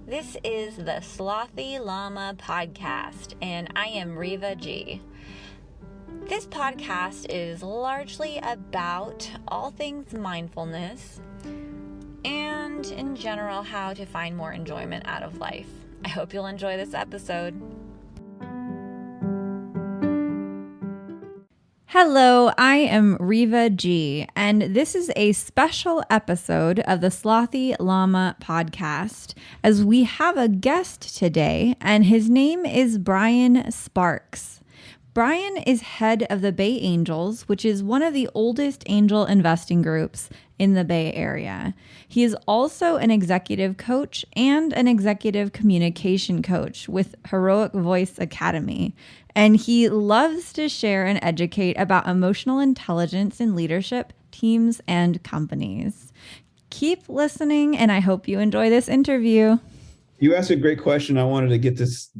This is the Slothy Llama Podcast, and I am Riva G. This podcast is largely about all things mindfulness and, in general, how to find more enjoyment out of life. I hope you'll enjoy this episode. Hello, I am Riva G, and this is a special episode of the Slothy Llama Podcast, as we have a guest today, and his name is Brian Sparks. Brian is head of the Bay Angels, which is one of the oldest angel investing groups in the Bay Area. He is also an executive coach and an executive communication coach with Heroic Voice Academy. And he loves to share and educate about emotional intelligence in leadership, teams, and companies. Keep listening, and I hope you enjoy this interview. You asked a great question. I wanted to get this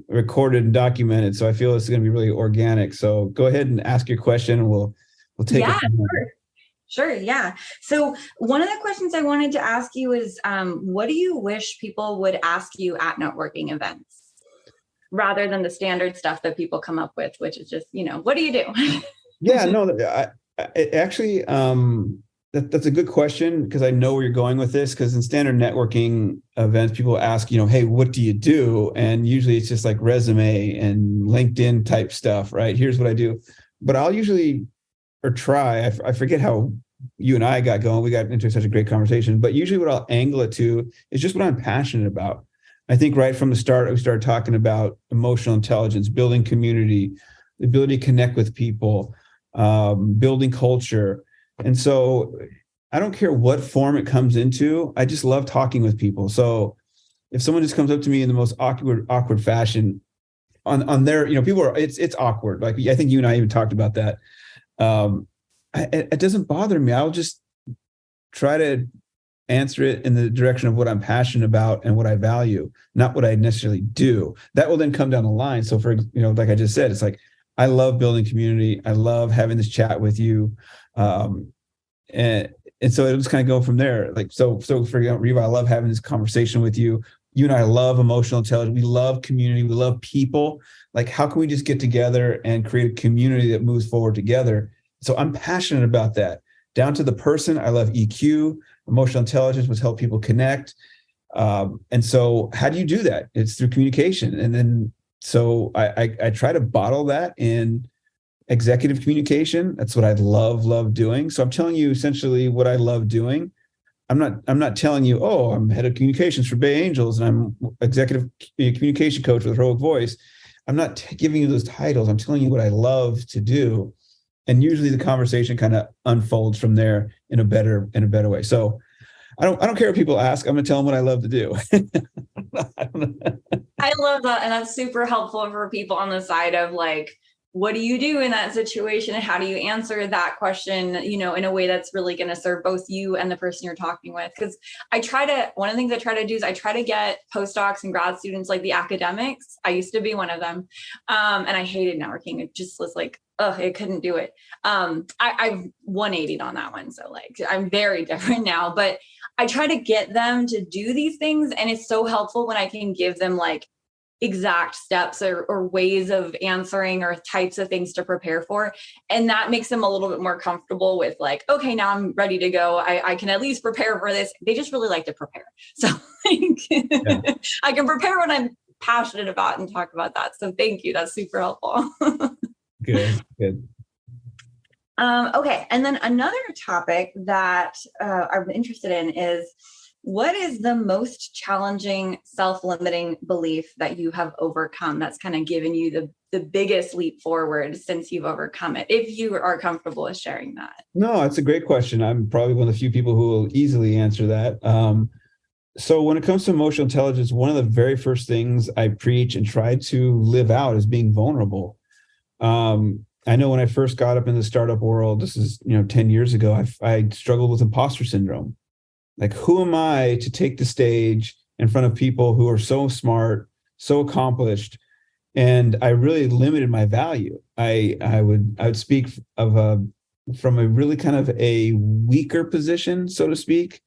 recorded and documented, so I feel this is going to be really organic. So go ahead and ask your question, and we'll take it from there. Sure. Yeah. So one of the questions I wanted to ask you is, what do you wish people would ask you at networking events, rather than the standard stuff that people come up with, which is just, what do you do? Yeah, no, that's a good question, because I know where you're going with this, because in standard networking events, people ask, hey, what do you do? And usually it's just like resume and LinkedIn type stuff, right? Here's what I do. But I'll usually, or try, I forget how you and I got going. We got into such a great conversation, but usually what I'll angle it to is just what I'm passionate about. I think right from the start, we started talking about emotional intelligence, building community, the ability to connect with people, building culture. And so I don't care what form it comes into. I just love talking with people. So if someone just comes up to me in the most awkward fashion on their, people are, it's awkward. Like, I think you and I even talked about that. It doesn't bother me. I'll just try to answer it in the direction of what I'm passionate about and what I value, not what I necessarily do. That will then come down the line. So for, like I just said, it's like, I love building community. I love having this chat with you. And so it'll just kind of go from there. Like, so for Riva, I love having this conversation with you. You and I love emotional intelligence. We love community. We love people. Like, how can we just get together and create a community that moves forward together? So I'm passionate about that. Down to the person, I love EQ. Emotional intelligence was help people connect. And so how do you do that? It's through communication. And then, so I try to bottle that in executive communication. That's what I love doing. So I'm telling you essentially what I love doing. I'm not telling you, oh, I'm head of communications for Bay Angels and I'm executive communication coach with Heroic Voice. I'm not giving you those titles. I'm telling you what I love to do. And usually the conversation kind of unfolds from there in a better way. So I don't care what people ask. I'm going to tell them what I love to do. I love that. And that's super helpful for people on the side of like, what do you do in that situation? And how do you answer that question, in a way that's really going to serve both you and the person you're talking with? Because one of the things I try to do is I try to get postdocs and grad students, like the academics. I used to be one of them. And I hated networking. It just was like, I couldn't do it. I've 180'd on that one. So like, I'm very different now, but I try to get them to do these things. And it's so helpful when I can give them like exact steps or ways of answering or types of things to prepare for. And that makes them a little bit more comfortable with like, okay, now I'm ready to go. I can at least prepare for this. They just really like to prepare. So like, I can prepare what I'm passionate about and talk about that. So thank you. That's super helpful. Good. Okay. And then another topic that I'm interested in is, what is the most challenging self-limiting belief that you have overcome that's kind of given you the biggest leap forward since you've overcome it, if you are comfortable with sharing that? No, it's a great question. I'm probably one of the few people who will easily answer that. So when it comes to emotional intelligence, one of the very first things I preach and try to live out is being vulnerable. I know when I first got up in the startup world, this is 10 years ago, I struggled with imposter syndrome. Like, who am I to take the stage in front of people who are so smart, so accomplished? And I really limited my value. I would speak from a really kind of a weaker position, so to speak.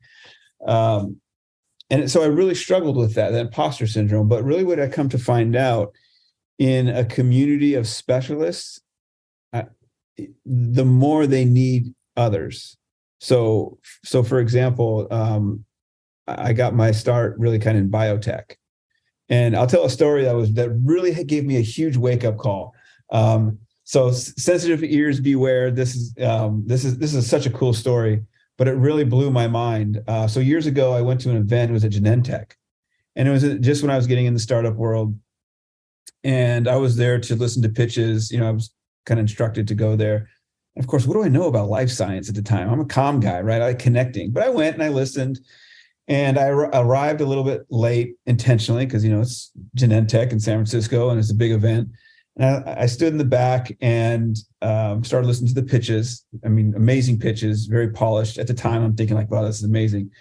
And so I really struggled with that imposter syndrome. But really what I come to find out in a community of specialists, the more they need others. So for example, I got my start really kind of in biotech. And I'll tell a story that really gave me a huge wake up call. So sensitive ears beware. This is such a cool story, but it really blew my mind. So years ago, I went to an event. It was at Genentech, and it was just when I was getting in the startup world. And I was there to listen to pitches. I was kind of instructed to go there. And of course, what do I know about life science at the time? I'm a comm guy, right? I like connecting, but I went and I listened. And I arrived a little bit late intentionally because, it's Genentech in San Francisco and it's a big event. And I stood in the back and started listening to the pitches. I mean, amazing pitches, very polished. At the time, I'm thinking like, wow, this is amazing.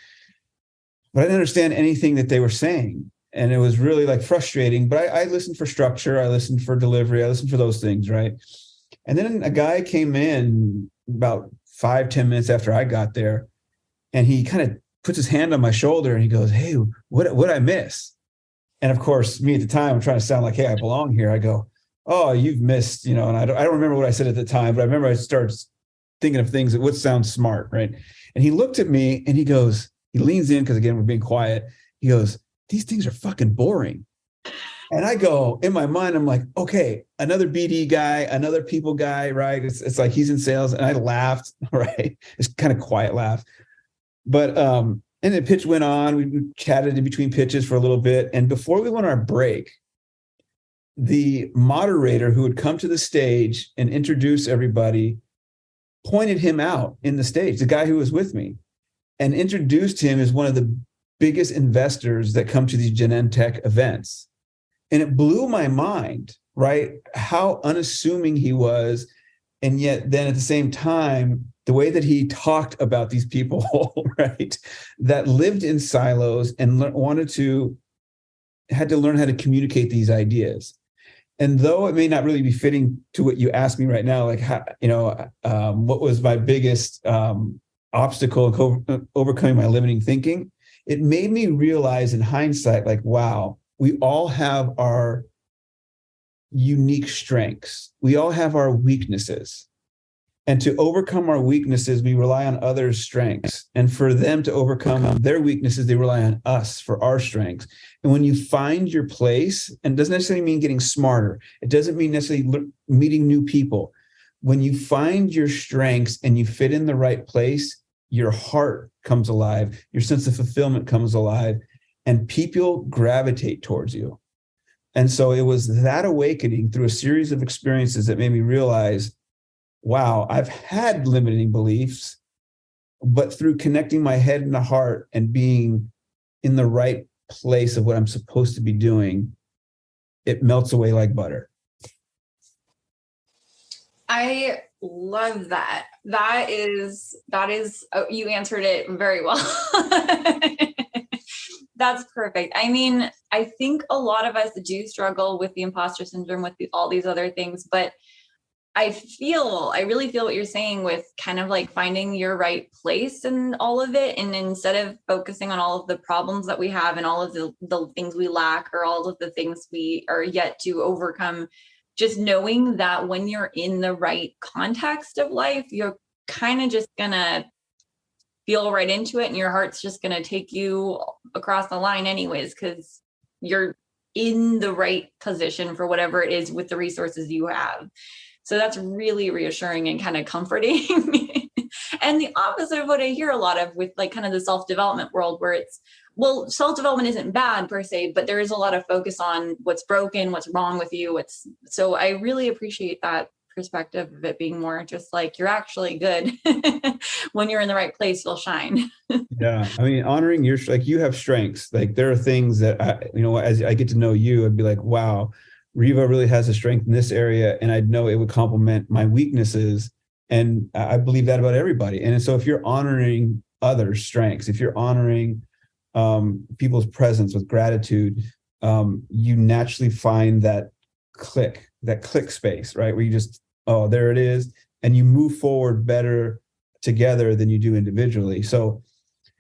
But I didn't understand anything that they were saying. And it was really like frustrating. But I listened for structure. I listened for delivery. I listened for those things, right? And then a guy came in about 5-10 minutes after I got there. And he kind of puts his hand on my shoulder and he goes, "Hey, what I miss?" And of course, me at the time, I'm trying to sound like, "Hey, I belong here." I go, "Oh, you've missed," and I don't remember what I said at the time, but I remember I started thinking of things that would sound smart, right? And he looked at me and he leans in because again, we're being quiet. He goes, "These things are fucking boring." And I go, in my mind, I'm like, okay, another BD guy, another people guy, right? It's like he's in sales. And I laughed, right? It's kind of quiet laugh. But and the pitch went on. We chatted in between pitches for a little bit. And before we went on our break, the moderator who would come to the stage and introduce everybody pointed him out in the stage, the guy who was with me, and introduced him as one of the biggest investors that come to these Genentech events. And it blew my mind, right? How unassuming he was. And yet then at the same time, the way that he talked about these people, right, that lived in silos and had to learn how to communicate these ideas. And though it may not really be fitting to what you asked me right now, like, what was my biggest obstacle overcoming my limiting thinking, it made me realize in hindsight, like, wow, we all have our unique strengths. We all have our weaknesses. And to overcome our weaknesses, we rely on others' strengths. And for them to overcome their weaknesses, they rely on us for our strengths. And when you find your place, and it doesn't necessarily mean getting smarter, it doesn't mean necessarily meeting new people. When you find your strengths and you fit in the right place, your heart comes alive, your sense of fulfillment comes alive, and people gravitate towards you. And so it was that awakening through a series of experiences that made me realize, wow, I've had limiting beliefs, but through connecting my head and the heart and being in the right place of what I'm supposed to be doing, it melts away like butter. I love that. That is, you answered it very well. That's perfect. I mean, I think a lot of us do struggle with the imposter syndrome, with all these other things, but I really feel what you're saying with kind of like finding your right place in all of it. And instead of focusing on all of the problems that we have and all of the things we lack or all of the things we are yet to overcome, just knowing that when you're in the right context of life, you're kind of just gonna feel right into it and your heart's just gonna take you across the line anyways, because you're in the right position for whatever it is with the resources you have. So that's really reassuring and kind of comforting. And the opposite of what I hear a lot of with like kind of the self-development world, where it's, well, self-development isn't bad per se, but there is a lot of focus on what's broken, what's wrong with you. So I really appreciate that perspective of it being more just like, you're actually good. When you're in the right place, you'll shine. Yeah. I mean, honoring you have strengths. Like there are things that as I get to know you, I'd be like, wow, Riva really has a strength in this area. And I'd know it would complement my weaknesses. And I believe that about everybody. And so if you're honoring others' strengths, if you're honoring people's presence with gratitude, you naturally find that click space, right? Where you just, oh, there it is. And you move forward better together than you do individually. So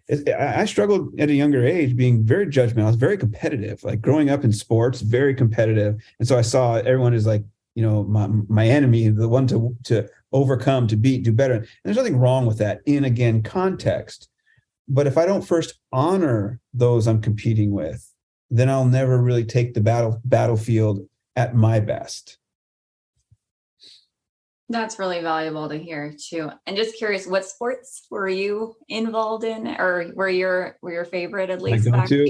I struggled at a younger age being very judgmental. I was very competitive, like growing up in sports, very competitive. And so I saw everyone as like, my enemy, the one to overcome, to beat, do better. And there's nothing wrong with that in, again, context. But if I don't first honor those I'm competing with, then I'll never really take the battlefield at my best. That's really valuable to hear too. And just curious, what sports were you involved in, or were your favorite at least?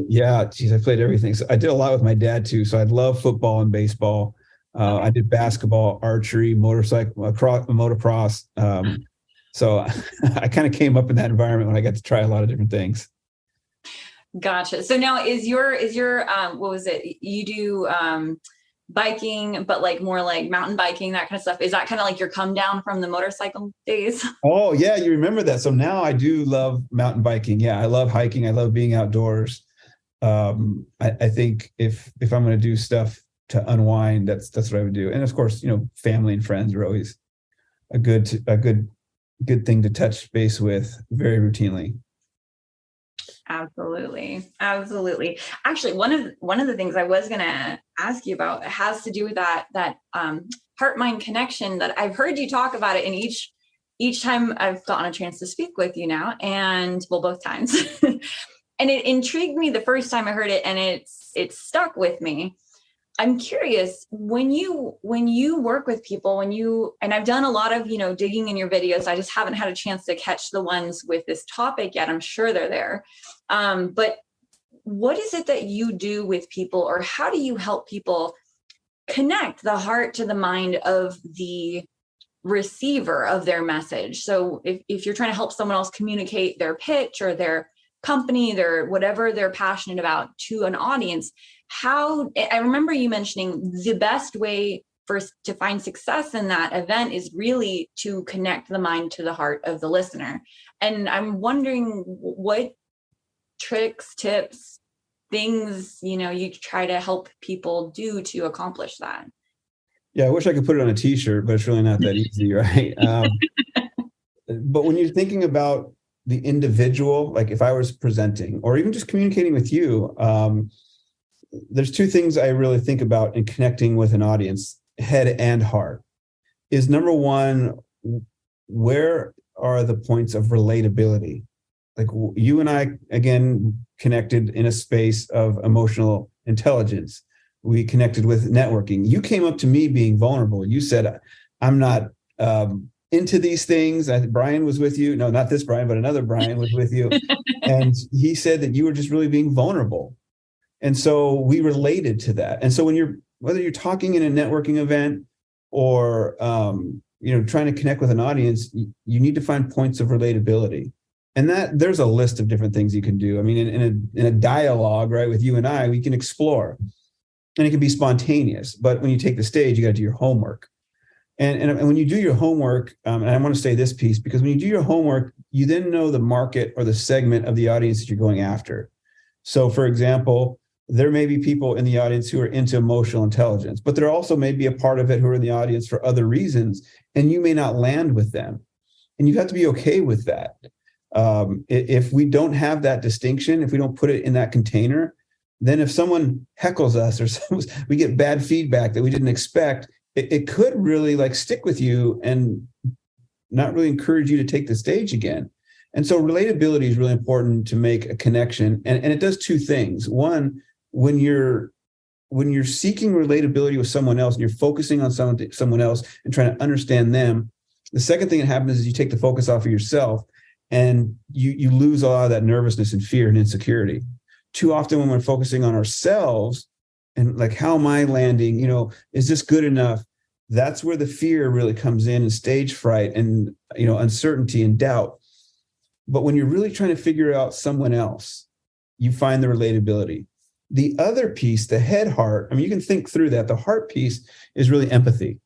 Yeah, geez, I played everything. So I did a lot with my dad too. So I love football and baseball. I did basketball, archery, motocross. So I kind of came up in that environment when I got to try a lot of different things. Gotcha. So now is your what was it? You do biking, but like more like mountain biking, that kind of stuff. Is that kind of like your come down from the motorcycle days? Oh yeah, you remember that. So now I do love mountain biking. Yeah, I love hiking. I love being outdoors. I think if I'm going to do stuff to unwind, that's what I would do. And of course, family and friends are always a good thing to touch base with very routinely. Absolutely. Actually, one of the things I was going to ask you about has to do with that heart-mind connection that I've heard you talk about it in each time I've gotten a chance to speak with you now, and both times. And it intrigued me the first time I heard it, and it's stuck with me. I'm curious, when you work with people, and I've done a lot of, digging in your videos, I just haven't had a chance to catch the ones with this topic yet. I'm sure they're there. But what is it that you do with people, or how do you help people connect the heart to the mind of the receiver of their message? So if you're trying to help someone else communicate their pitch or their company, their whatever they're passionate about to an audience, I remember you mentioning the best way to find success in that event is really to connect the mind to the heart of the listener. And I'm wondering what tricks, tips, things, you try to help people do to accomplish that. Yeah, I wish I could put it on a t-shirt, but it's really not that easy, right? But when you're thinking about the individual, like if I was presenting or even just communicating with you, there's two things I really think about in connecting with an audience, head and heart, is number one, where are the points of relatability? Like you and I, again, connected in a space of emotional intelligence. We connected with networking. You came up to me being vulnerable. You said, I'm not into these things. Brian was with you. No, not this Brian, but another Brian was with you. And he said that you were just really being vulnerable. And so we related to that. And so whether you're talking in a networking event or, trying to connect with an audience, you need to find points of relatability. And that there's a list of different things you can do. I mean, in a dialogue, right, with you and I, we can explore, and it can be spontaneous. But when you take the stage, you got to do your homework. And when you do your homework, and I want to say this piece, because when you do your homework, you then know the market or the segment of the audience that you're going after. So, for example, there may be people in the audience who are into emotional intelligence, but there also may be a part of it who are in the audience for other reasons, and you may not land with them. And you have to be okay with that. If we don't have that distinction, if we don't put it in that container, then if someone heckles us or we get bad feedback that we didn't expect, it could really stick with you and not really encourage you to take the stage again. And so relatability is really important to make a connection. And it does two things. One, when you're seeking relatability with someone else and you're focusing on someone else and trying to understand them, the second thing that happens is you take the focus off of yourself and you lose a lot of that nervousness and fear and insecurity. Too often when we're focusing on ourselves and how am I landing, is this good enough? That's where the fear really comes in, and stage fright and, uncertainty and doubt. But when you're really trying to figure out someone else, you find the relatability. The other piece, the head heart, you can think through that. The heart piece is really empathy.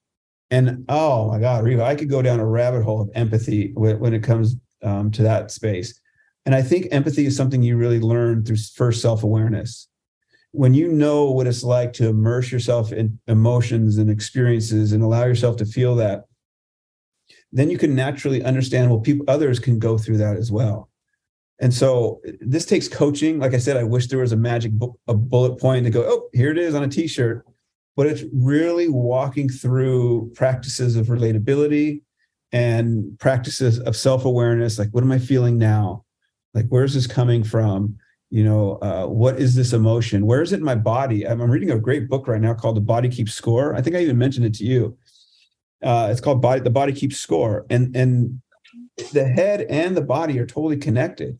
And oh my God, Reva, I could go down a rabbit hole of empathy when it comes to that space. And I think empathy is something you really learn through first self-awareness. When you know what it's like to immerse yourself in emotions and experiences and allow yourself to feel that, then you can naturally understand, others can go through that as well. And so this takes coaching. Like I said, I wish there was a magic a bullet point to go, oh, here it is on a t-shirt. But it's really walking through practices of relatability and practices of self-awareness. Like, what am I feeling now? Like, where's this coming from? What is this emotion? Where is it in my body? I'm reading a great book right now called The Body Keeps Score. I think I even mentioned it to you. It's called The Body Keeps Score. And the head and the body are totally connected.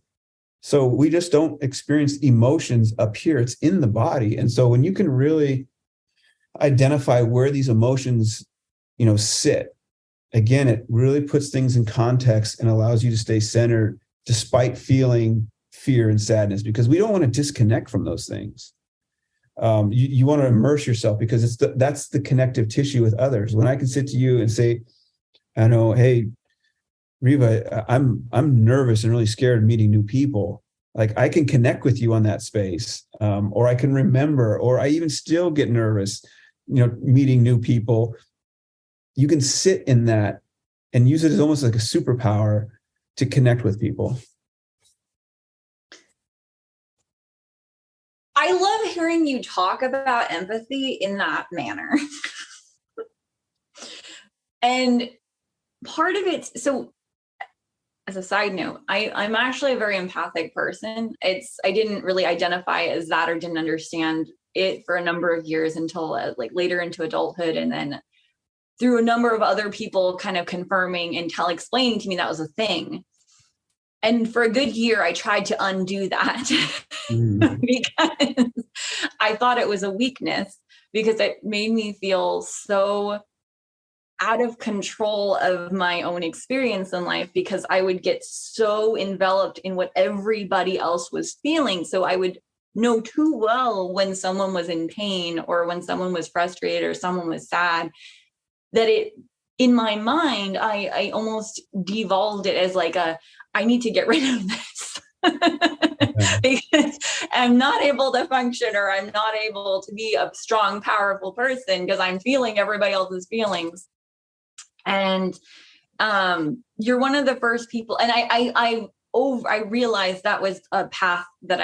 So we just don't experience emotions up here. It's in the body. And so when you can really identify where these emotions, sit, again, it really puts things in context and allows you to stay centered despite feeling fear and sadness, because we don't want to disconnect from those things. You want to immerse yourself because that's the connective tissue with others. When I can sit to you and say, I know, hey, Riva, I'm nervous and really scared of meeting new people. Like, I can connect with you on that space, or I can remember, or I even still get nervous, meeting new people. You can sit in that and use it as almost like a superpower to connect with people. I love hearing you talk about empathy in that manner. And part of it, so as a side note, I'm actually a very empathic person. I didn't really identify as that or didn't understand it for a number of years until like later into adulthood. And then through a number of other people kind of confirming and explaining to me that was a thing. And for a good year, I tried to undo that because I thought it was a weakness, because it made me feel so out of control of my own experience in life, because I would get so enveloped in what everybody else was feeling. So I would know too well when someone was in pain or when someone was frustrated or someone was sad, that in my mind, I almost devolved it as like I need to get rid of this because I'm not able to function, or I'm not able to be a strong, powerful person because I'm feeling everybody else's feelings. And you're one of the first people, and I realized that was a path that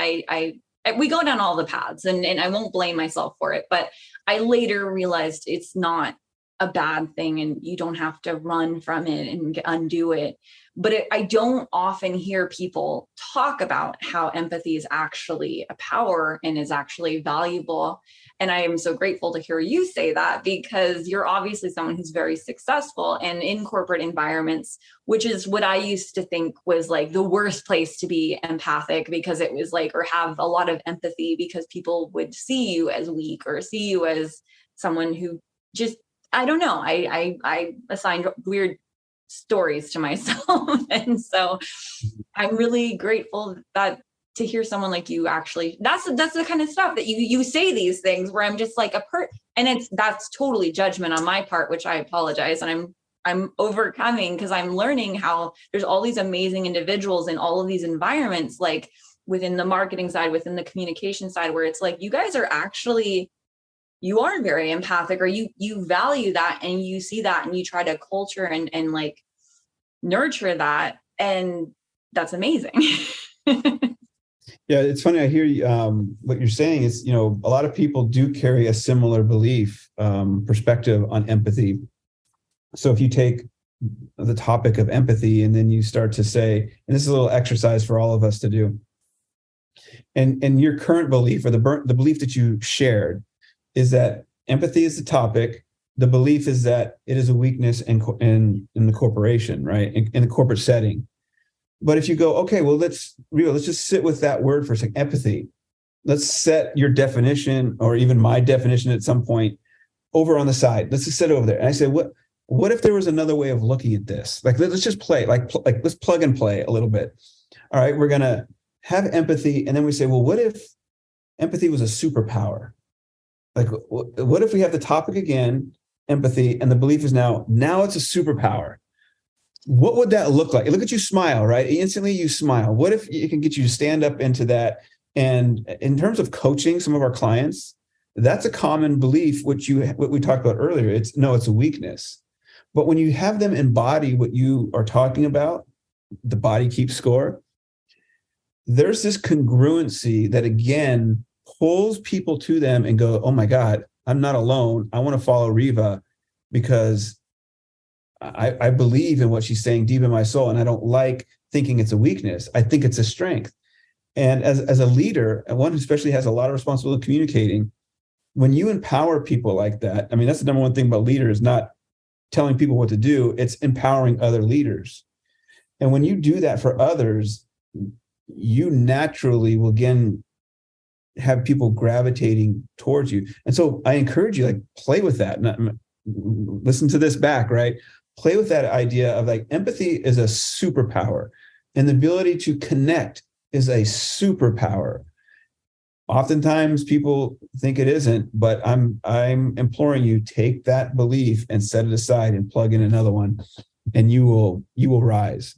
we go down all the paths, and I won't blame myself for it, but I later realized it's not a bad thing and you don't have to run from it and undo it. But I don't often hear people talk about how empathy is actually a power and is actually valuable. And I am so grateful to hear you say that, because you're obviously someone who's very successful and in corporate environments, which is what I used to think was like the worst place to be empathic, because it was like, or have a lot of empathy, because people would see you as weak or see you as someone who just, I don't know. I assigned weird stories to myself. And so I'm really grateful that to hear someone like you actually, that's the kind of stuff that you say these things where I'm just like and that's totally judgment on my part, which I apologize. And I'm overcoming, because I'm learning how there's all these amazing individuals in all of these environments, like within the marketing side, within the communication side, where it's like, you guys are actually, you are very empathic, or you value that, and you see that, and you try to culture and like nurture that. And that's amazing. Yeah, it's funny. I hear you, what you're saying is, a lot of people do carry a similar belief, perspective on empathy. So if you take the topic of empathy and then you start to say, and this is a little exercise for all of us to do, and your current belief, or the belief that you shared, is that empathy is the topic. The belief is that it is a weakness in the corporation, right? In the corporate setting. But if you go, okay, well, let's just sit with that word for a second, empathy. Let's set your definition, or even my definition at some point, over on the side. Let's just sit over there. And I say, what if there was another way of looking at this? Like, let's just play, like let's plug and play a little bit. All right, we're going to have empathy. And then we say, well, what if empathy was a superpower? Like, what if we have the topic again, empathy, and the belief is now it's a superpower? What would that look like? Look at you smile, right? Instantly you smile. What if it can get you to stand up into that? And in terms of coaching some of our clients, that's a common belief, what we talked about earlier. It's a weakness. But when you have them embody what you are talking about, the body keeps score, there's this congruency that again pulls people to them and go, oh my God, I'm not alone. I want to follow Riva because I believe in what she's saying deep in my soul. And I don't like thinking it's a weakness. I think it's a strength. And as a leader, and one who especially has a lot of responsibility communicating, when you empower people like that, I mean, that's the number one thing about leaders, not telling people what to do, it's empowering other leaders. And when you do that for others, you naturally will again have people gravitating towards you. And so I encourage you, like, play with that. Listen to this back, right? Play with that idea of like empathy is a superpower, and the ability to connect is a superpower. Oftentimes people think it isn't, but I'm imploring you, take that belief and set it aside and plug in another one, and you will rise.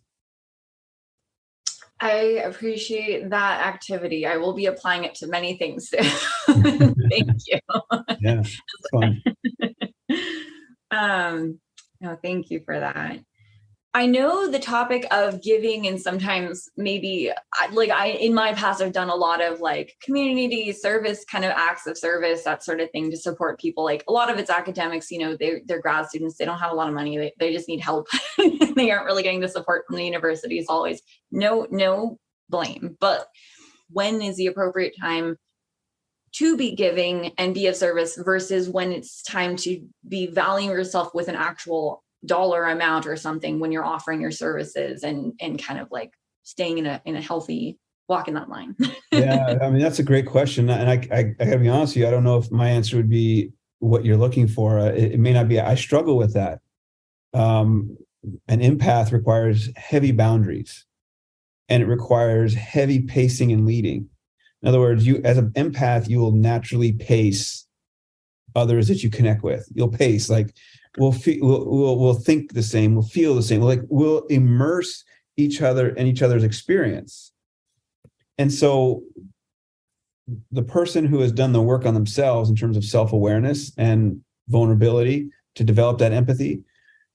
I appreciate that activity. I will be applying it to many things. Thank you. Yeah, it's fun. No, thank you for that. I know the topic of giving, and sometimes maybe in my past, I've done a lot of like community service, kind of acts of service, that sort of thing to support people. Like a lot of it's academics, they're grad students. They don't have a lot of money. They just need help. They aren't really getting the support from the universities always. No blame. But when is the appropriate time to be giving and be of service versus when it's time to be valuing yourself with an actual dollar amount or something when you're offering your services and kind of like staying in a healthy walk in that line? Yeah, I mean, that's a great question. And I gotta be honest with you, I don't know if my answer would be what you're looking for. It may not be. I struggle with that. An empath requires heavy boundaries, and it requires heavy pacing and leading. In other words, you as an empath, you will naturally pace others that you connect with. You'll pace, like we'll think the same, we'll feel the same, we'll immerse each other in each other's experience. And so the person who has done the work on themselves in terms of self-awareness and vulnerability to develop that empathy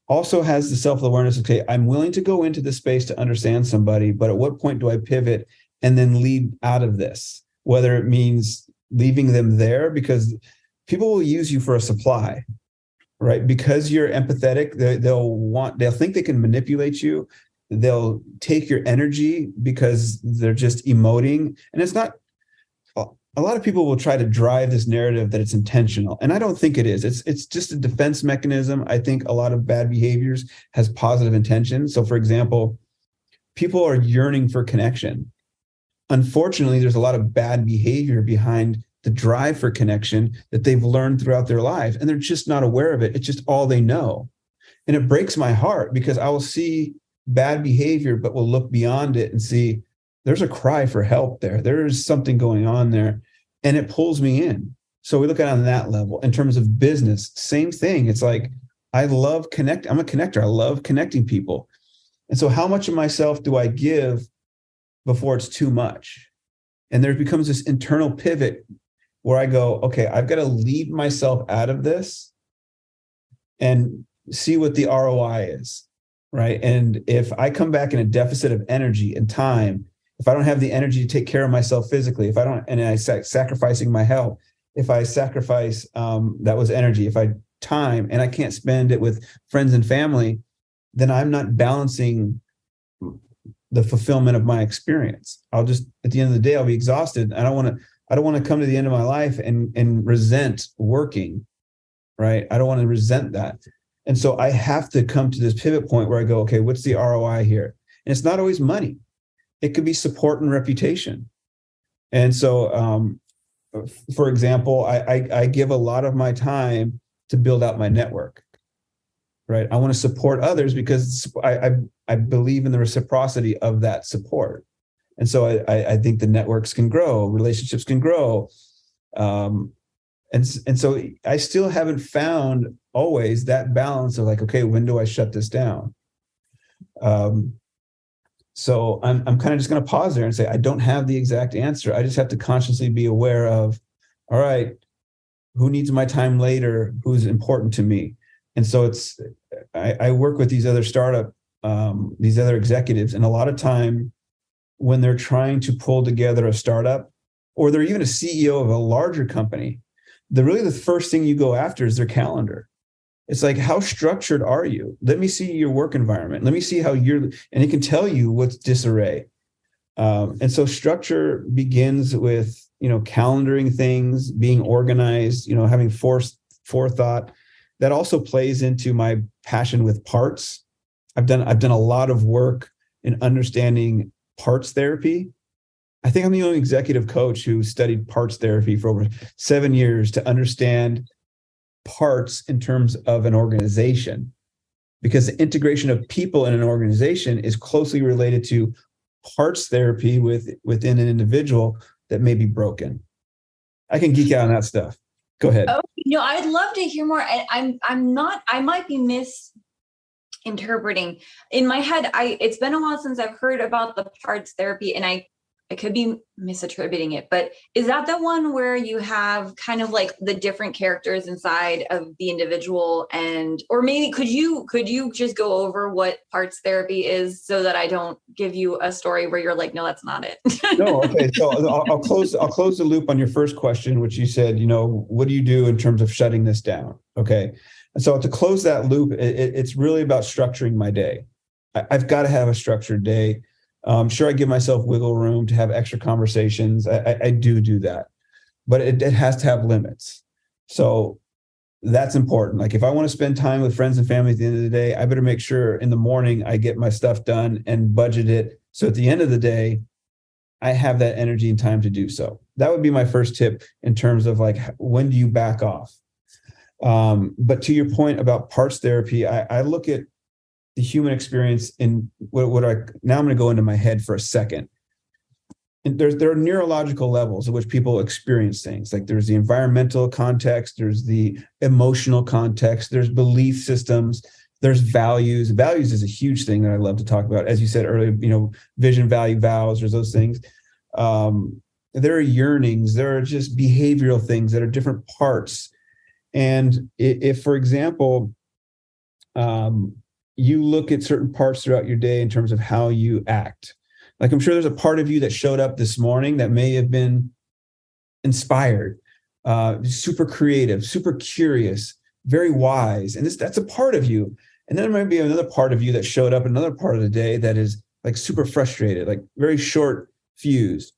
also has the self-awareness of, okay, I'm willing to go into this space to understand somebody, but at what point do I pivot and then lead out of this? Whether it means leaving them there, because people will use you for a supply, right? Because you're empathetic, they'll think they can manipulate you. They'll take your energy because they're just emoting. And it's not, a lot of people will try to drive this narrative that it's intentional. And I don't think it is. It's just a defense mechanism. I think a lot of bad behaviors has positive intention. So for example, people are yearning for connection. Unfortunately, there's a lot of bad behavior behind the drive for connection that they've learned throughout their life, and they're just not aware of it. It's just all they know. And it breaks my heart because I will see bad behavior, but will look beyond it and see there's a cry for help there. There's something going on there, and it pulls me in. So we look at it on that level. In terms of business, same thing. It's like, I love connect. I'm a connector. I love connecting people. And so how much of myself do I give before it's too much? And there becomes this internal pivot where I go, okay, I've got to leave myself out of this and see what the ROI is, right? And if I come back in a deficit of energy and time, if I don't have the energy to take care of myself physically, if I don't, and I sacrificing my health, if I sacrifice, that was energy, if I time and I can't spend it with friends and family, then I'm not balancing the fulfillment of my experience. I'll just, at the end of the day, I'll be exhausted. I don't want to come to the end of my life and resent working, right? I don't want to resent that. And so I have to come to this pivot point where I go, okay, what's the ROI here? And it's not always money. It could be support and reputation. And so, for example, I give a lot of my time to build out my network, right? I want to support others because I believe in the reciprocity of that support. And so I think the networks can grow, relationships can grow. And so I still haven't found always that balance of like, okay, when do I shut this down? So I'm kind of just going to pause there and say, I don't have the exact answer. I just have to consciously be aware of, all right, who needs my time later? Who's important to me? And so I work with these other these other executives, and a lot of time when they're trying to pull together a startup, or they're even a CEO of a larger company, the first thing you go after is their calendar. It's like, how structured are you? Let me see your work environment. Let me see how and it can tell you what's disarray. And so structure begins with, calendaring things, being organized, having forethought. That also plays into my passion with parts. I've done a lot of work in understanding parts therapy. I think I'm the only executive coach who studied parts therapy for over 7 years to understand parts in terms of an organization, because the integration of people in an organization is closely related to parts therapy within an individual that may be broken. I can geek out on that stuff. Go ahead. Oh, I'd love to hear more. I might be misinterpreting. In my head, it's been a while since I've heard about the parts therapy, and I could be misattributing it, but is that the one where you have kind of like the different characters inside of the individual? Or maybe could you just go over what parts therapy is so that I don't give you a story where you're like, no, that's not it. No. Okay. So I'll close the loop on your first question, which you said, what do you do in terms of shutting this down? Okay. And so to close that loop, it's really about structuring my day. I've got to have a structured day. Sure, I give myself wiggle room to have extra conversations. I do that, but it has to have limits. So that's important. Like, if I want to spend time with friends and family at the end of the day, I better make sure in the morning I get my stuff done and budget it. So at the end of the day, I have that energy and time to do so. That would be my first tip in terms of like, when do you back off? But to your point about parts therapy, I look at the human experience in now I'm going to go into my head for a second. And there are neurological levels at which people experience things. Like, there's the environmental context, there's the emotional context, there's belief systems, there's values. Values is a huge thing that I love to talk about. As you said earlier, vision, value, vows, there's those things. There are yearnings, there are just behavioral things that are different parts. And if for example, you look at certain parts throughout your day in terms of how you act. Like, I'm sure there's a part of you that showed up this morning that may have been inspired, super creative, super curious, very wise. And that's a part of you. And then there might be another part of you that showed up another part of the day that is like super frustrated, like very short fused,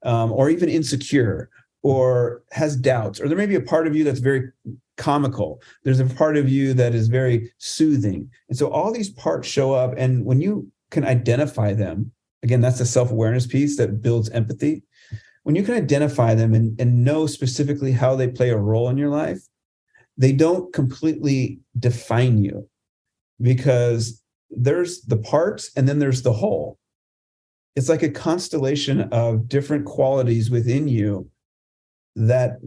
or even insecure, or has doubts. Or there may be a part of you that's very comical. There's a part of you that is very soothing. And so all these parts show up. And when you can identify them, again, that's the self-awareness piece that builds empathy. When you can identify them and know specifically how they play a role in your life, they don't completely define you, because there's the parts and then there's the whole. It's like a constellation of different qualities within you that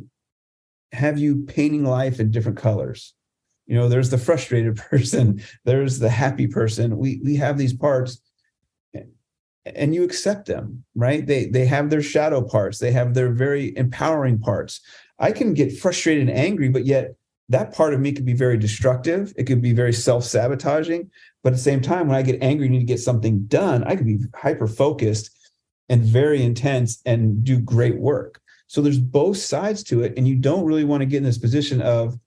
have you painting life in different colors. There's the frustrated person, there's the happy person. We have these parts, and you accept them, right? They have their shadow parts. They have their very empowering parts. I can get frustrated and angry, but yet that part of me could be very destructive. It could be very self-sabotaging. But at the same time, when I get angry and need to get something done, I can be hyper-focused and very intense and do great work. So there's both sides to it. And you don't really want to get in this position of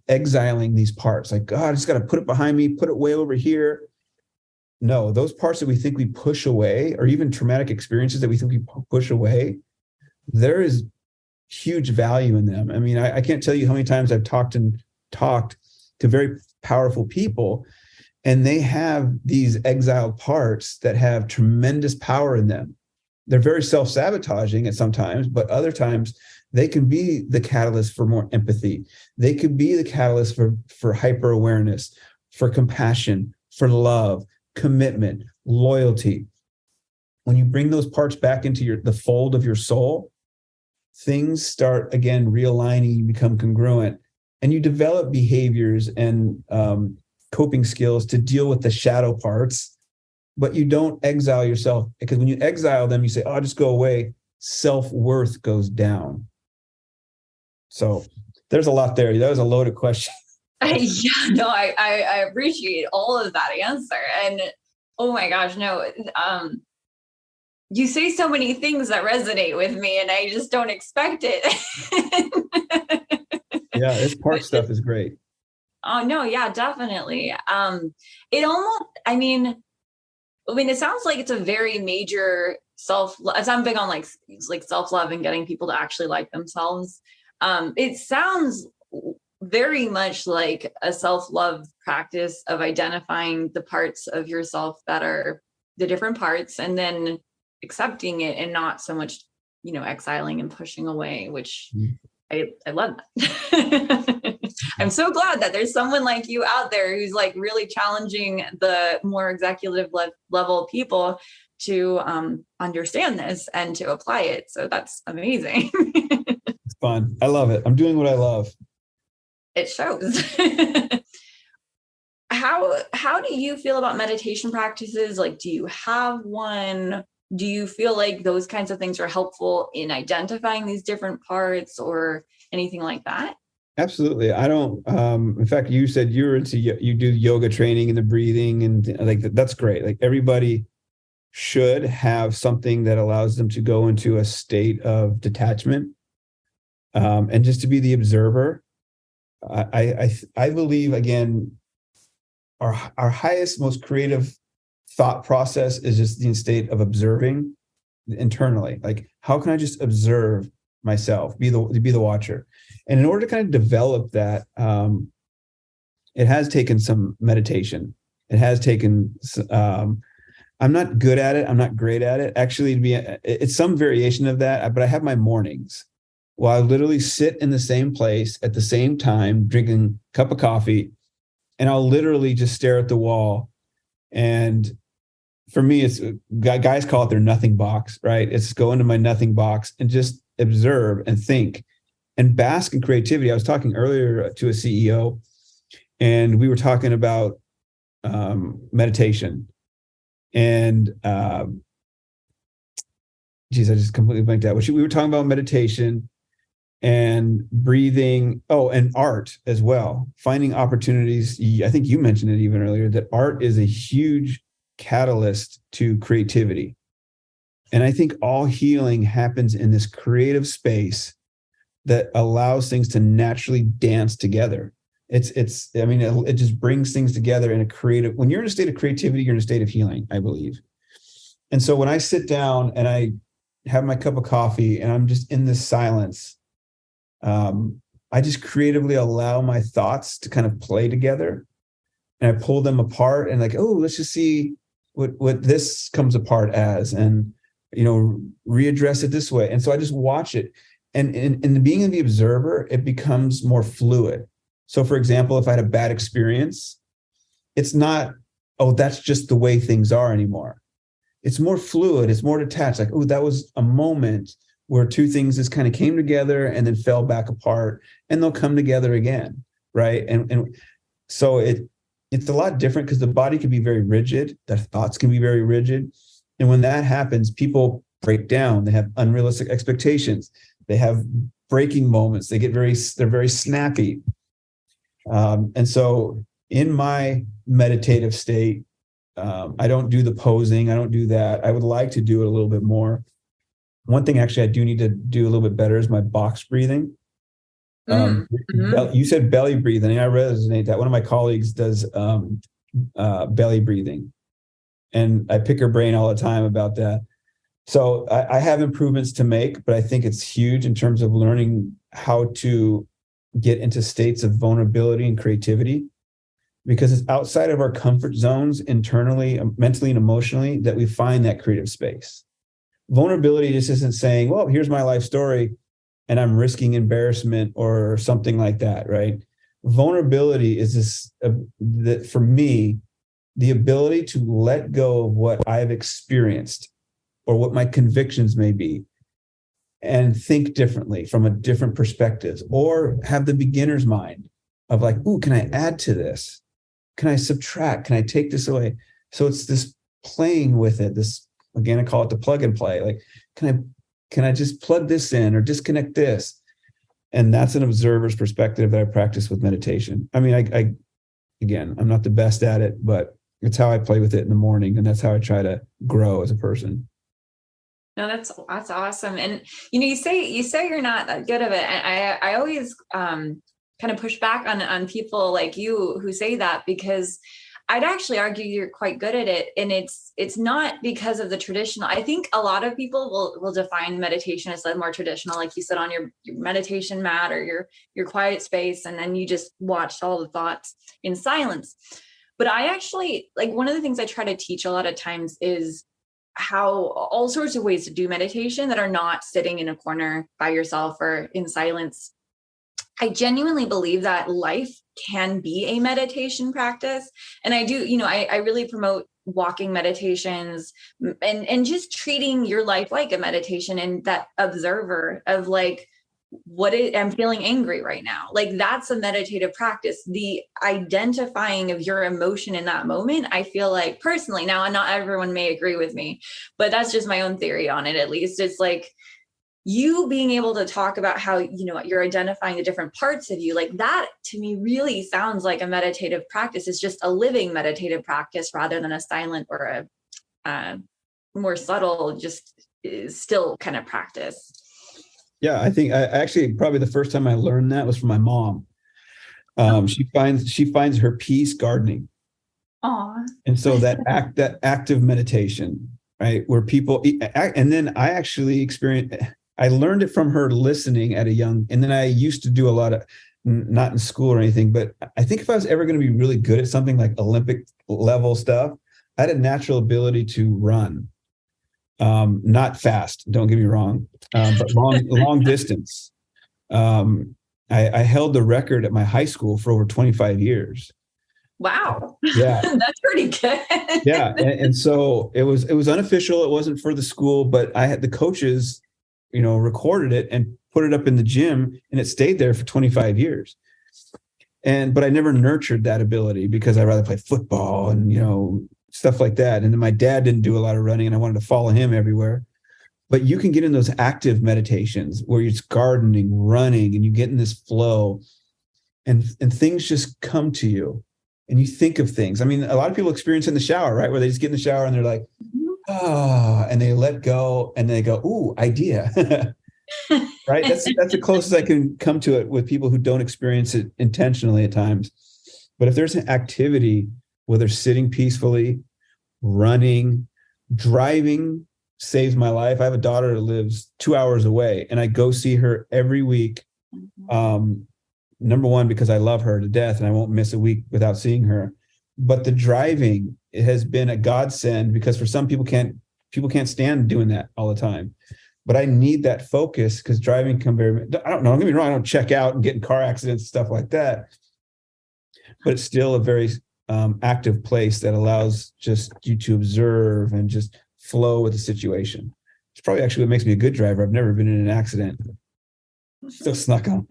exiling these parts. Like, God, I just got to put it behind me, put it way over here. No, those parts that we think we push away, or even traumatic experiences that we think we push away, there is huge value in them. I mean, I can't tell you how many times I've talked to very powerful people, and they have these exiled parts that have tremendous power in them. They're very self-sabotaging at sometimes, but other times they can be the catalyst for more empathy. They could be the catalyst for hyper-awareness, for compassion, for love, commitment, loyalty. When you bring those parts back into the fold of your soul, things start again realigning, you become congruent, and you develop behaviors and coping skills to deal with the shadow parts. But you don't exile yourself, because when you exile them, you say, "Oh, just go away." Self-worth goes down. So there's a lot there. That was a loaded question. I appreciate all of that answer. And oh my gosh, no, you say so many things that resonate with me, and I just don't expect it. Yeah, this park stuff is great. Oh no, yeah, definitely. It almost, I mean, it sounds like it's a very major as I'm big on like self-love and getting people to actually like themselves. It sounds very much like a self-love practice of identifying the parts of yourself that are the different parts, and then accepting it, and not so much, exiling and pushing away, which I love that. I'm so glad that there's someone like you out there who's like really challenging the more executive level people to understand this and to apply it. So that's amazing. It's fun. I love it. I'm doing what I love. It shows. How do you feel about meditation practices? Like, do you have one? Do you feel like those kinds of things are helpful in identifying these different parts or anything like that? Absolutely. I don't, in fact, you said you do yoga training and the breathing, and like, that's great. Like, everybody should have something that allows them to go into a state of detachment, and just to be the observer. I believe, again, our highest, most creative thought process is just the state of observing internally. Like, how can I just observe myself, be the watcher? And in order to kind of develop that, it has taken some meditation. It has taken, I'm not good at it. I'm not great at it. Actually, it's some variation of that, but I have my mornings while I literally sit in the same place at the same time, drinking a cup of coffee, and I'll literally just stare at the wall. And for me, it's, guys call it their nothing box, right? It's go into my nothing box and just observe and think and bask in creativity. I was talking earlier to a CEO, and we were talking about meditation. And I just completely blanked out. We were talking about meditation and breathing. Oh, and art as well. Finding opportunities. I think you mentioned it even earlier, that art is a huge catalyst to creativity. And I think all healing happens in this creative space that allows things to naturally dance together. It just brings things together in a creative, when you're in a state of creativity, you're in a state of healing, I believe. And so when I sit down and I have my cup of coffee and I'm just in this silence, I just creatively allow my thoughts to kind of play together, and I pull them apart and like, oh, let's just see what this comes apart as, and, readdress it this way. And so I just watch it. And in being the observer, it becomes more fluid. So for example, if I had a bad experience, it's not, oh, that's just the way things are anymore. It's more fluid. It's more detached. Like, oh, that was a moment where two things just kind of came together and then fell back apart, and they'll come together again. Right. And so it's a lot different, because the body can be very rigid. The thoughts can be very rigid. And when that happens, people break down. They have unrealistic expectations. They have breaking moments. They're very snappy. And so in my meditative state, I don't do the posing. I don't do that. I would like to do it a little bit more. One thing actually I do need to do a little bit better is my box breathing. You said belly breathing, and I resonate that. One of my colleagues does belly breathing, and I pick her brain all the time about that. So I have improvements to make, but I think it's huge in terms of learning how to get into states of vulnerability and creativity, because it's outside of our comfort zones internally, mentally, and emotionally that we find that creative space. Vulnerability just isn't saying, well, here's my life story and I'm risking embarrassment or something like that, right? Vulnerability is this, that for me, the ability to let go of what I've experienced or what my convictions may be, and think differently from a different perspective, or have the beginner's mind of like, ooh, can I add to this? Can I subtract? Can I take this away? So it's this playing with it. This, again, I call it the plug and play. Like, can I just plug this in or disconnect this? And that's an observer's perspective that I practice with meditation. I mean, again, I'm not the best at it, but it's how I play with it in the morning. And that's how I try to grow as a person. No, that's awesome. And you say you're not that good of it. And I always kind of push back on people like you who say that, because I'd actually argue you're quite good at it. And it's not because of the traditional. I think a lot of people will define meditation as like more traditional, like you said, on your meditation mat or your quiet space, and then you just watched all the thoughts in silence. But I actually, like, one of the things I try to teach a lot of times is how all sorts of ways to do meditation that are not sitting in a corner by yourself or in silence. I genuinely believe that life can be a meditation practice. And I do, I really promote walking meditations and just treating your life like a meditation, and that observer of like, I'm feeling angry right now. Like, that's a meditative practice. The identifying of your emotion in that moment, I feel like personally, now not everyone may agree with me, but that's just my own theory on it. At least it's like you being able to talk about how, you're identifying the different parts of you, like that to me really sounds like a meditative practice. It's just a living meditative practice rather than a silent or a more subtle, just still kind of practice. Yeah, I think I actually probably the first time I learned that was from my mom. She finds her peace gardening. Aww. And so that active meditation, right, where people, and then I actually I learned it from her listening at a young, and then I used to do a lot of, not in school or anything, but I think if I was ever going to be really good at something like Olympic level stuff, I had a natural ability to run. Not fast, don't get me wrong, but long distance. I held the record at my high school for over 25 years. Wow. Yeah. That's pretty good. Yeah. And so it was unofficial. It wasn't for the school, but I had the coaches, recorded it and put it up in the gym, and it stayed there for 25 years. But I never nurtured that ability because I rather play football and, stuff like that. And then my dad didn't do a lot of running, and I wanted to follow him everywhere. But you can get in those active meditations where it's gardening, running, and you get in this flow, and things just come to you, and you think of things. I mean, a lot of people experience it in the shower, right? Where they just get in the shower and they're like, and they let go, and they go, ooh, idea. Right? That's the closest I can come to it with people who don't experience it intentionally at times. But if there's an activity, whether sitting peacefully, running, driving, saves my life. I have a daughter that lives 2 hours away, and I go see her every week. Number one, because I love her to death and I won't miss a week without seeing her. But the driving, it has been a godsend, because for some people can't stand doing that all the time. But I need that focus, because driving can don't get me wrong, I don't check out and get in car accidents and stuff like that. But it's still a very active place that allows just you to observe and just flow with the situation. It's probably actually what makes me a good driver. I've never been in an accident. Still snuck on.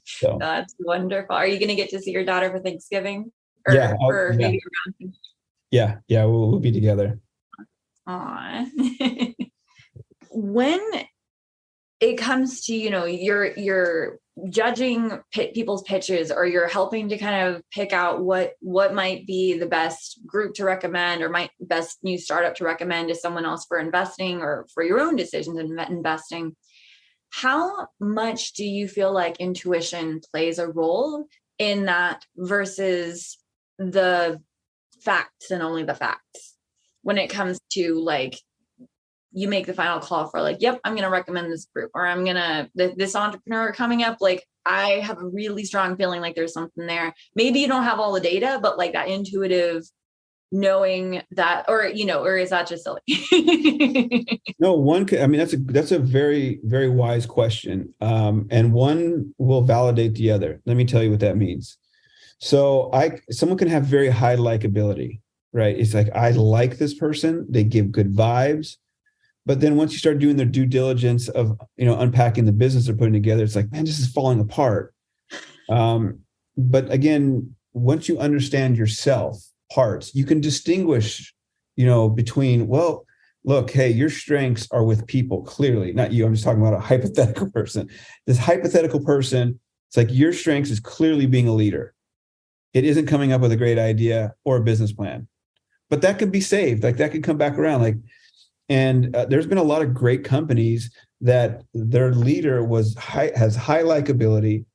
So. That's wonderful. Are you going to get to see your daughter for Thanksgiving? Yeah. Maybe around? Yeah. We'll be together. Aww. When it comes to, you're judging people's pitches, or you're helping to kind of pick out what might be the best group to recommend, or best new startup to recommend to someone else for investing, or for your own decisions in investing, how much do you feel like intuition plays a role in that versus the facts and only the facts when it comes to like, you make the final call for like, yep, I'm going to recommend this group, or this entrepreneur coming up, like I have a really strong feeling like there's something there. Maybe you don't have all the data, but like that intuitive knowing that, or is that just silly? No, that's a very, very wise question. And one will validate the other. Let me tell you what that means. So someone can have very high likability, right? It's like, I like this person. They give good vibes. But then once you start doing their due diligence of, unpacking the business they're putting together, it's like, man, this is falling apart. But again, once you understand yourself parts, you can distinguish, between, well, look, hey, your strengths are with people, clearly, not you. I'm just talking about a hypothetical person. This hypothetical person, it's like your strengths is clearly being a leader. It isn't coming up with a great idea or a business plan. But that could be saved. Like that could come back around. And there's been a lot of great companies that their leader has high likability.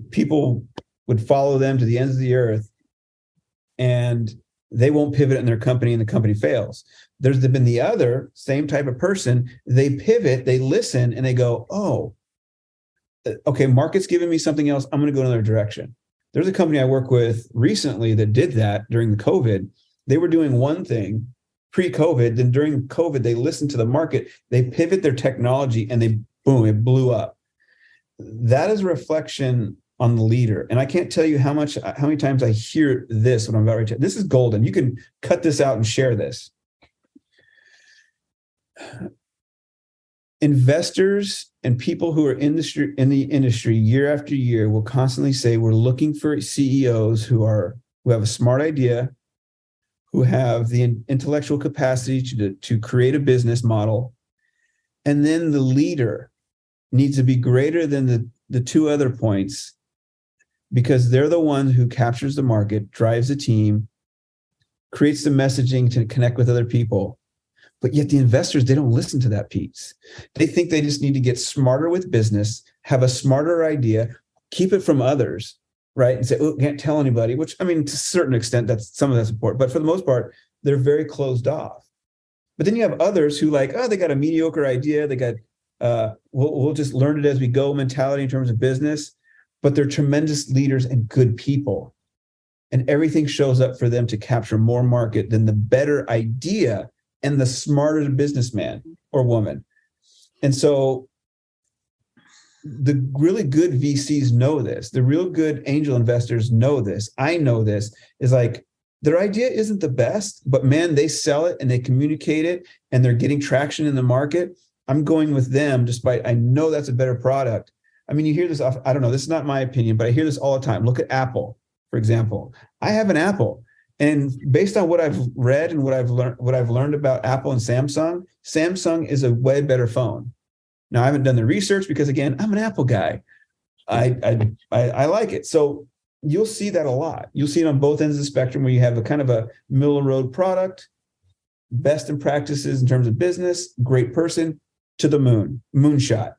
People would follow them to the ends of the earth, and they won't pivot in their company, and the company fails. There's been the other same type of person. They pivot, they listen, and they go, oh, okay, market's giving me something else. I'm going to go another direction. There's a company I work with recently that did that during the COVID. They were doing one thing pre-COVID. Then during COVID, they listened to the market. They pivot their technology, and boom, it blew up. That is a reflection on the leader. And I can't tell you how many times I hear this when I'm about to. This is golden. You can cut this out and share this. Investors and people who are in the industry year after year will constantly say, we're looking for CEOs who have a smart idea, who have the intellectual capacity to create a business model. And then the leader needs to be greater than the two other points, because they're the one who captures the market, drives the team, creates the messaging to connect with other people. But yet the investors, they don't listen to that piece. They think they just need to get smarter with business, have a smarter idea, keep it from others, right? And say, oh, can't tell anybody, which, I mean, to a certain extent, some of that's important. But for the most part, they're very closed off. But then you have others who they got a mediocre idea. They got, we'll just learn it as we go mentality in terms of business. But they're tremendous leaders and good people. And everything shows up for them to capture more market than the better idea and the smarter businessman or woman. And so the really good VCs know this. The real good angel investors know this. I know this, is like, their idea isn't the best, but man, they sell it and they communicate it and they're getting traction in the market. I'm going with them despite I know that's a better product. I mean, you hear this, I don't know, this is not my opinion, but I hear this all the time. Look at Apple, for example. I have an Apple. And based on what I've read and what I've learned about Apple and Samsung is a way better phone. Now, I haven't done the research because, again, I'm an Apple guy. I like it. So you'll see that a lot. You'll see it on both ends of the spectrum, where you have a kind of a middle of the road product, best in practices in terms of business, great person, to the moonshot.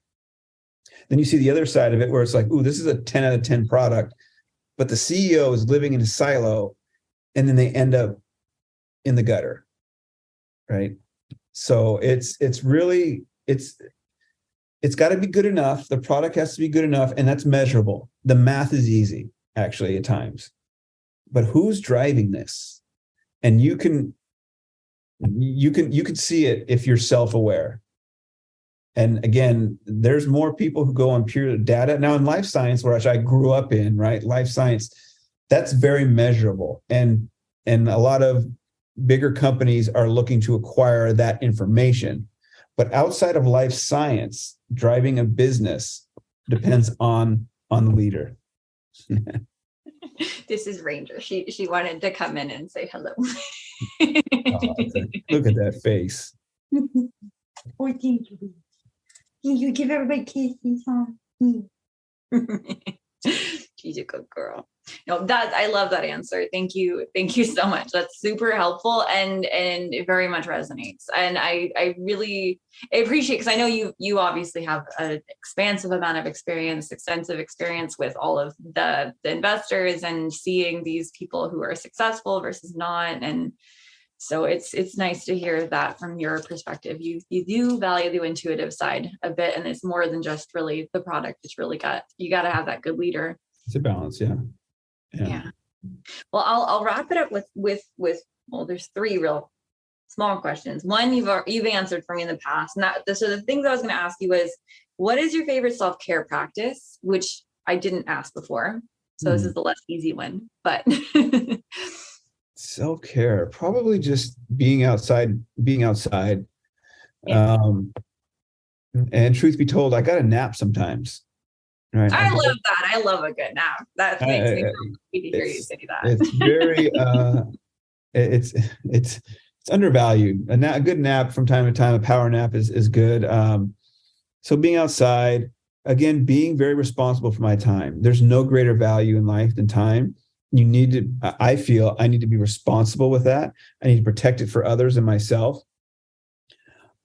Then you see the other side of it, where it's like, ooh, this is a 10 out of 10 product, but the CEO is living in a silo, and then they end up in the gutter, right? So it's got to be good enough. The product has to be good enough, and that's measurable. The math is easy, actually, at times. But who's driving this? And you can see it if you're self-aware. And again, there's more people who go on pure data. Now in life science, which I grew up in, right? Life science, that's very measurable. And a lot of bigger companies are looking to acquire that information. But outside of life science, driving a business depends on the leader. This is Ranger. She wanted to come in and say hello. Look at that face. Oh, thank you. You give everybody kisses, huh? She's a good girl. No, I love that answer. Thank you so much. That's super helpful and it very much resonates. And I really appreciate, because I know you obviously have an expansive amount of experience, extensive experience with all of the investors and seeing these people who are successful versus not. And so it's nice to hear that from your perspective. You do value the intuitive side a bit, and it's more than just really the product. It's really you got to have that good leader. It's a balance, yeah. Well, I'll wrap it up with well, there's three real small questions. One you've answered for me in the past. So the things I was going to ask you was, what is your favorite self-care practice? Which I didn't ask before, so this is the less easy one. But self-care, probably just being outside. Yeah. And truth be told, I got to nap sometimes. Right. I love that. I love a good nap. That makes me happy to hear you say that. It's very, it's undervalued. A good nap from time to time, a power nap is good. So being outside, again, being very responsible for my time. There's no greater value in life than time. I feel I need to be responsible with that. I need to protect it for others and myself.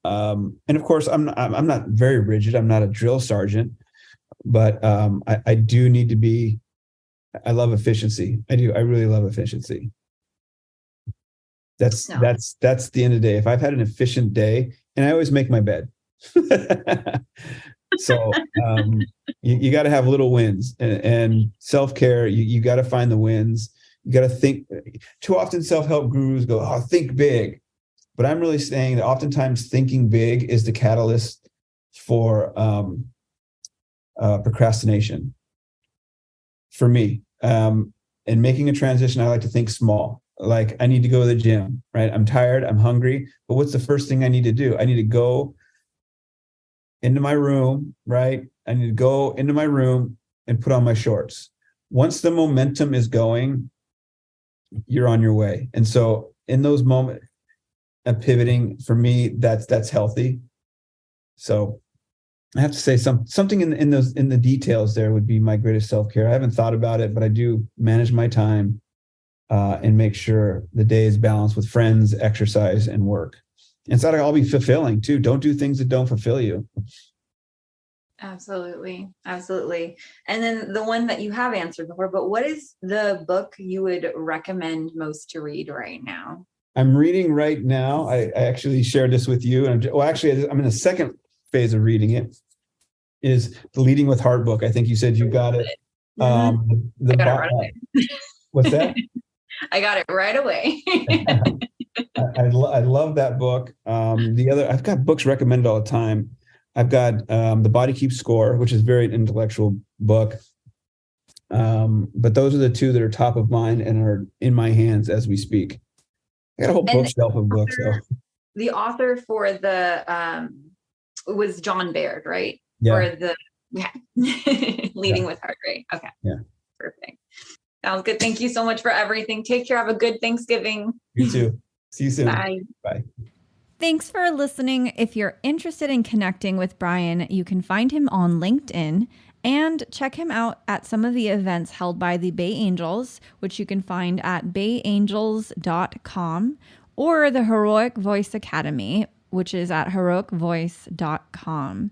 And of course, I'm not very rigid. I'm not a drill sergeant, but I do need to be. I love efficiency. I do. I really love efficiency. That's No. that's the end of the day. If I've had an efficient day, and I always make my bed. So you got to have little wins, and self-care. You got to find the wins. You got to think. Too often self-help gurus go, "Oh, think big," but I'm really saying that oftentimes thinking big is the catalyst for procrastination. For me, and making a transition, I like to think small. Like, I need to go to the gym, right? I'm tired, I'm hungry, but what's the first thing I need to do? I need to go into my room, right? I need to go into my room and put on my shorts. Once the momentum is going, you're on your way. And so in those moments of pivoting, for me, that's healthy. So I have to say something in the details there would be my greatest self-care. I haven't thought about it, but I do manage my time and make sure the day is balanced with friends, exercise, and work. And it's got to all be fulfilling too. Don't do things that don't fulfill you. Absolutely. Absolutely. And then the one that you have answered before, but what is the book you would recommend most to read right now? I'm reading right now. I actually shared this with you. And I'm in the second phase of reading it. Is the Leading with Heart book. I think you said you got it. I got it right away. What's that? I got it right away. I love that book. I've got books recommended all the time. I've got The Body Keeps Score, which is a very intellectual book. But those are the two that are top of mind and are in my hands as we speak. I got a whole bookshelf of books though. The author for the was John Baird, right? Yeah. For the Leading with Heart, right? Okay. Yeah. Perfect. Sounds good. Thank you so much for everything. Take care. Have a good Thanksgiving. You too. See you soon. Bye. Bye. Thanks for listening. If you're interested in connecting with Brian, you can find him on LinkedIn and check him out at some of the events held by the Bay Angels, which you can find at bayangels.com, or the Heroic Voice Academy, which is at heroicvoice.com.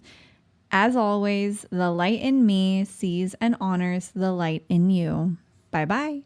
As always, the light in me sees and honors the light in you. Bye-bye.